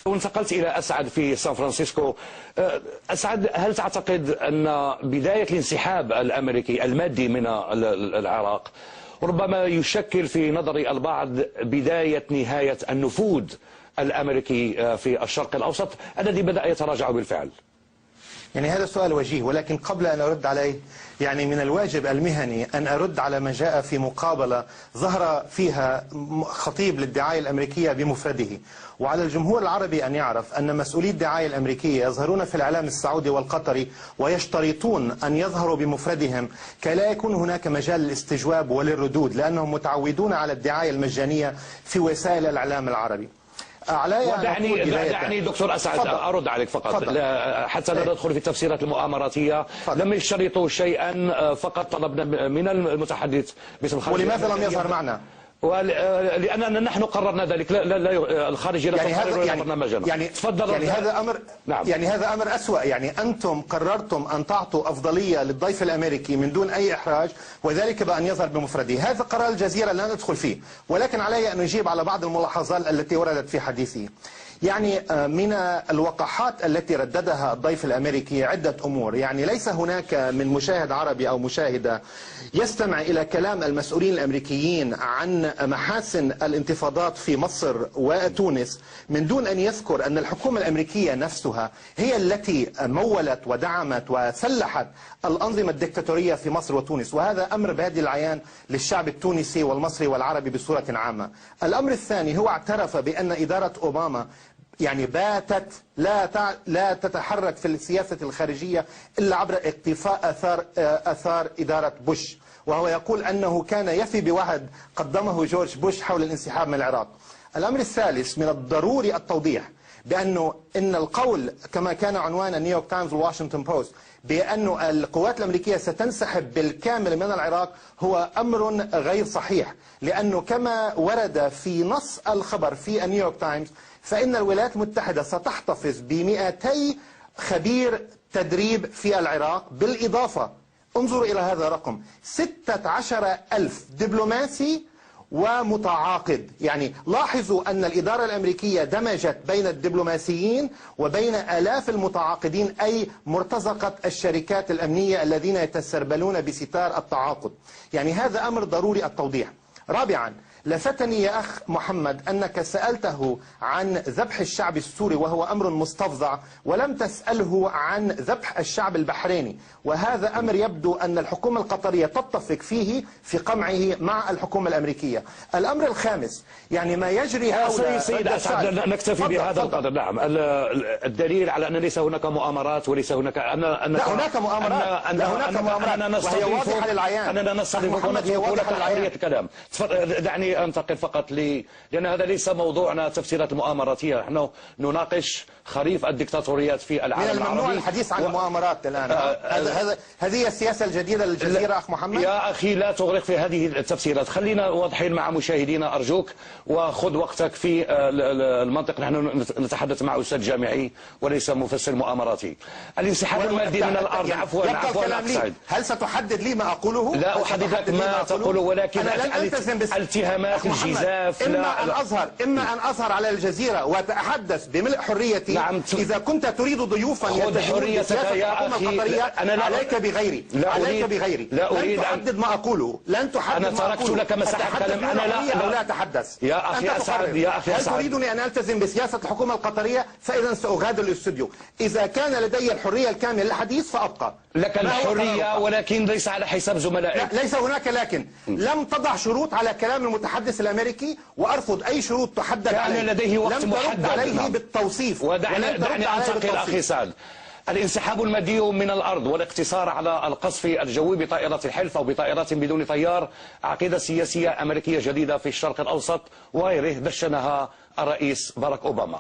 وانتقلت إلى أسعد في سان فرانسيسكو. أسعد، هل تعتقد أن بداية الانسحاب الأمريكي المادي من العراق ربما يشكل في نظر البعض بداية نهاية النفوذ الأمريكي في الشرق الأوسط الذي بدأ يتراجع بالفعل؟ يعني هذا سؤال وجيه، ولكن قبل أن أرد عليه يعني من الواجب المهني أن أرد على ما جاء في مقابلة ظهر فيها خطيب للدعاية الأمريكية بمفرده. وعلى الجمهور العربي أن يعرف أن مسؤولي الدعاية الأمريكية يظهرون في الإعلام السعودي والقطري ويشترطون أن يظهروا بمفردهم كي لا يكون هناك مجال للاستجواب وللردود، لأنهم متعودون على الدعاية المجانية في وسائل الإعلام العربي. دعني دكتور أسعد أرد عليك فقط حتى لا ندخل في التفسيرات المؤامراتية. لم يشترطوا شيئا، فقط طلبنا من المتحدث باسم الخارجية. ولماذا لم يظهر معنا؟ لأننا نحن قررنا ذلك، لا الخارجية لا تقرر إلا برنامجنا. تفضل. يعني هذا أمر نعم. يعني هذا أمر أسوأ. يعني أنتم قررتم أن تعطوا أفضلية للضيف الأمريكي من دون أي إحراج، وذلك بأن يظهر بمفرده. هذا قرار الجزيرة لا ندخل فيه، ولكن علي أن أجيب على بعض الملاحظات التي وردت في حديثه. يعني من الوقاحات التي رددها الضيف الأمريكي عدة أمور. يعني ليس هناك من مشاهد عربي أو مشاهدة يستمع إلى كلام المسؤولين الأمريكيين عن محاسن الانتفاضات في مصر وتونس من دون أن يذكر أن الحكومة الأمريكية نفسها هي التي مولت ودعمت وسلحت الأنظمة الدكتاتورية في مصر وتونس، وهذا أمر بادي العيان للشعب التونسي والمصري والعربي بصورة عامة. الأمر الثاني هو اعترف بأن إدارة أوباما يعني باتت لا تتحرك في السياسة الخارجية إلا عبر اقتفاء أثار إدارة بوش، وهو يقول أنه كان يفي بوعد قدمه جورج بوش حول الانسحاب من العراق. الأمر الثالث من الضروري التوضيح بأنه إن القول كما كان عنوان نيويورك تايمز والواشنطن بوست بأن القوات الأمريكية ستنسحب بالكامل من العراق هو أمر غير صحيح، لأنه كما ورد في نص الخبر في نيويورك تايمز فإن الولايات المتحدة ستحتفظ ب200 خبير تدريب في العراق، بالإضافة انظروا إلى هذا الرقم 16,000 دبلوماسي ومتعاقد. يعني لاحظوا أن الإدارة الأمريكية دمجت بين الدبلوماسيين وبين آلاف المتعاقدين، أي مرتزقة الشركات الأمنية الذين يتسربلون بستار التعاقد. يعني هذا أمر ضروري التوضيح. رابعا، لفتني يا أخ محمد أنك سألته عن ذبح الشعب السوري وهو أمر مستفزع، ولم تسأله عن ذبح الشعب البحريني، وهذا أمر يبدو أن الحكومة القطرية تتفق فيه في قمعه مع الحكومة الأمريكية. الأمر الخامس، يعني ما يجري حول سيد أسعد نكتفي بهذا القدر. نعم، الدليل على أن ليس هناك مؤامرات وليس هناك لا هناك مؤامرات، لا هناك مؤامرات وهي واضحة للعيان. أننا نستضيفك ونترك لك حرية الكلام. دعني أنتقل فقط لأن هذا ليس موضوعنا تفسيرات المؤامراتية. نحن نناقش خريف الدكتاتوريات في العالم العربي. من الممنوع الحديث عن المؤامرات الآن. هذه السياسة الجديدة للجزيرة أخ محمد. يا أخي لا تغرق في هذه التفسيرات، خلينا واضحين مع مشاهدينا أرجوك، وخذ وقتك في المنطق. نحن نتحدث مع أستاذ جامعي وليس مفسر مؤامراتي. الانسحاب المادي من الأرض. عفوا أسعد، هل ستحدد لي ما أقوله؟ لا أحدد لك ما تقوله، ولكن التهامات الجزاف. إما أن أظهر على الجزيرة وأتحدث بملء حريتي. نعم. إذا كنت تريد ضيوفا خذ حريتك يا أخي. عليك بغيري. لا أريد لن تحدد ما أقوله. لن تحدد أنا تركت لك مساحة كلام. أنا لا أتحدث. يا أخي أسعد، هل تريدني أن ألتزم بسياسة الحكومة القطرية؟ فإذا سأغادر الاستوديو. إذا كان لدي الحرية الكاملة للحديث فأبقى. لك الحرية، ولكن ليس على حساب زملائك. لا، ليس هناك لكن. لم تضع شروط على كلام المتحدث الأمريكي، وأرفض أي شروط تحدد عليه. كان لديه وقت محدد. لم ترد عليه بالتوصيف. دعني أنتقل أخي سعد. الانسحاب المادي من الأرض والاقتصار على القصف الجوي بطائرات الحلف أو بطائرات بدون طيار عقيدة سياسية أمريكية جديدة في الشرق الأوسط وغيره دشنها الرئيس باراك أوباما.